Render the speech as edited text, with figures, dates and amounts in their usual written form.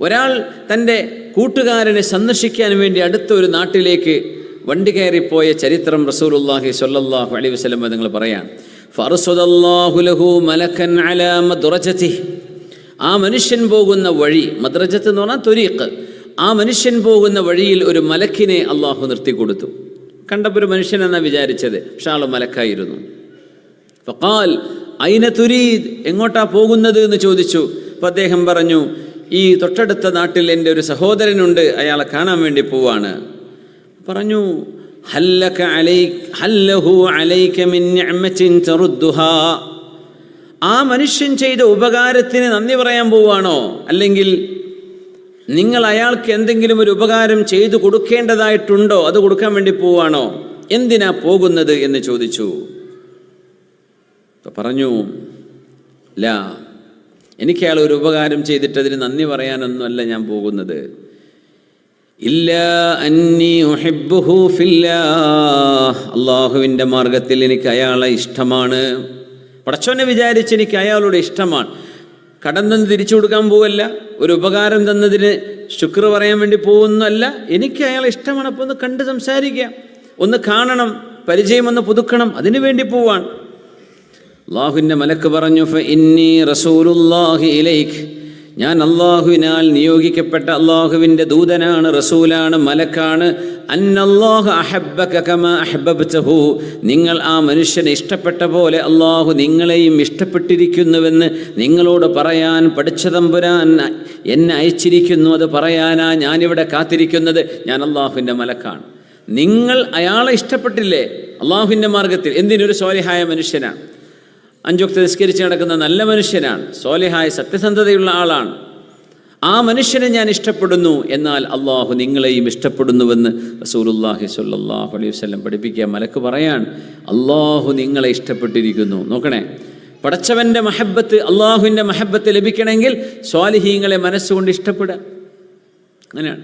ഒരാൾ തൻ്റെ കൂട്ടുകാരനെ സന്ദർശിക്കാൻ വേണ്ടി അടുത്ത ഒരു നാട്ടിലേക്ക് വണ്ടി കയറിപ്പോയ ചരിത്രം റസൂലുള്ളാഹി സ്വല്ലല്ലാഹു അലൈഹി വസല്ലം നിങ്ങൾ പറയാൻ, ഫർസദല്ലാഹു ലഹു മലക്കൻ അലാ മദ്റജതിഹി, ആ മനുഷ്യൻ പോകുന്ന വഴി, മദ്റജത്ത് എന്ന് പറഞ്ഞാൽ ത്വരീഖ്, ആ മനുഷ്യൻ പോകുന്ന വഴിയിൽ ഒരു മലക്കിനെ അള്ളാഹു നിർത്തിക്കൊടുത്തു. കണ്ടപ്പോൾ ഒരു മനുഷ്യനെന്നാണ് വിചാരിച്ചത്, പക്ഷെ ആൾ മലക്കായിരുന്നു. ഫഖാൽ ഐന തുരീദ്, എങ്ങോട്ടാ പോകുന്നത് എന്ന് ചോദിച്ചു. അപ്പം അദ്ദേഹം പറഞ്ഞു, ഈ തൊട്ടടുത്ത നാട്ടിൽ എൻ്റെ ഒരു സഹോദരനുണ്ട്, അയാളെ കാണാൻ വേണ്ടി പോവാണ്. പറഞ്ഞു, ഹല്ലഹു അലൈക മിൻ നിഅമത്തിൻ തറുദ്ദുഹാ, ആ മനുഷ്യൻ ചെയ്ത ഉപകാരത്തിന് നന്ദി പറയാൻ പോവാണോ, അല്ലെങ്കിൽ നിങ്ങൾ അയാൾക്ക് എന്തെങ്കിലും ഒരു ഉപകാരം ചെയ്തു കൊടുക്കേണ്ടതായിട്ടുണ്ടോ, അത് കൊടുക്കാൻ വേണ്ടി പോവാണോ, എന്തിനാ പോകുന്നത് എന്ന് ചോദിച്ചു. പറഞ്ഞു, ലാ, എനിക്ക് അയാൾ ഒരു ഉപകാരം ചെയ്തിട്ട് അതിന് നന്ദി പറയാനൊന്നുമല്ല ഞാൻ പോകുന്നത്. ഇല്ലാ അന്നി ഉഹിബ്ബുഹു ഫില്ലാഹ്, അള്ളാഹുവിൻ്റെ മാർഗത്തിൽ എനിക്ക് അയാളെ ഇഷ്ടമാണ്. പടച്ചോനെ വിചാരിച്ച് എനിക്ക് അയാളുടെ ഇഷ്ടമാണ്. കടം തന്ന് തിരിച്ചു കൊടുക്കാൻ പോവല്ല, ഒരു ഉപകാരം തന്നതിന് ശുക്ർ പറയാൻ വേണ്ടി പോകുന്നല്ല, എനിക്ക് അയാളെ ഇഷ്ടമാണ്. അപ്പോൾ ഒന്ന് കണ്ട് സംസാരിക്കാം, ഒന്ന് കാണണം, പരിചയം ഒന്ന് പുതുക്കണം, അതിനു വേണ്ടി പോവാൻ. അള്ളാഹുവിൻ്റെ മലക്ക് പറഞ്ഞു, ഫഇന്നി റസൂലുള്ളാഹി ഇലൈക്, ഞാൻ അള്ളാഹുവിനാൽ നിയോഗിക്കപ്പെട്ട അള്ളാഹുവിൻ്റെ ദൂതനാണ്, റസൂലാണ്, മലക്കാണ്. അന്നല്ലാഹു അഹബ്ബക കമാ അഹ്ബബ്തഹു, നിങ്ങൾ ആ മനുഷ്യനെ ഇഷ്ടപ്പെട്ട പോലെ അള്ളാഹു നിങ്ങളെയും ഇഷ്ടപ്പെട്ടിരിക്കുന്നുവെന്ന് നിങ്ങളോട് പറയാൻ പഠിച്ച തമ്പുരാൻ എന്നെ അയച്ചിരിക്കുന്നു. അത് പറയാനാ ഞാനിവിടെ കാത്തിരിക്കുന്നത്. ഞാൻ അള്ളാഹുവിൻ്റെ മലക്കാണ്. നിങ്ങൾ അയാളെ ഇഷ്ടപ്പെട്ടില്ലേ അള്ളാഹുവിൻ്റെ മാർഗത്തിൽ? എന്തിനൊരു സ്വാലിഹായ മനുഷ്യനാണ്, 5 വക്ത് നിസ്കരിച്ച് നടക്കുന്ന നല്ല മനുഷ്യനാണ്, സ്വാലിഹായ സത്യസന്ധതയുള്ള ആളാണ്. ആ മനുഷ്യനെ ഞാൻ ഇഷ്ടപ്പെടുന്നു, എന്നാൽ അള്ളാഹു നിങ്ങളെയും ഇഷ്ടപ്പെടുന്നുവെന്ന് റസൂലുള്ളാഹി സ്വല്ലല്ലാഹു അലൈഹി വസല്ലം പഠിപ്പിക്കുക. മലക്ക് പറയാൻ, അള്ളാഹു നിങ്ങളെ ഇഷ്ടപ്പെട്ടിരിക്കുന്നു. നോക്കണേ, പടച്ചവൻ്റെ മഹബത്ത്, അള്ളാഹുവിൻ്റെ മഹബത്ത് ലഭിക്കണമെങ്കിൽ സ്വാലിഹീങ്ങളെ മനസ്സുകൊണ്ട് ഇഷ്ടപ്പെടുക. അങ്ങനെയാണ്.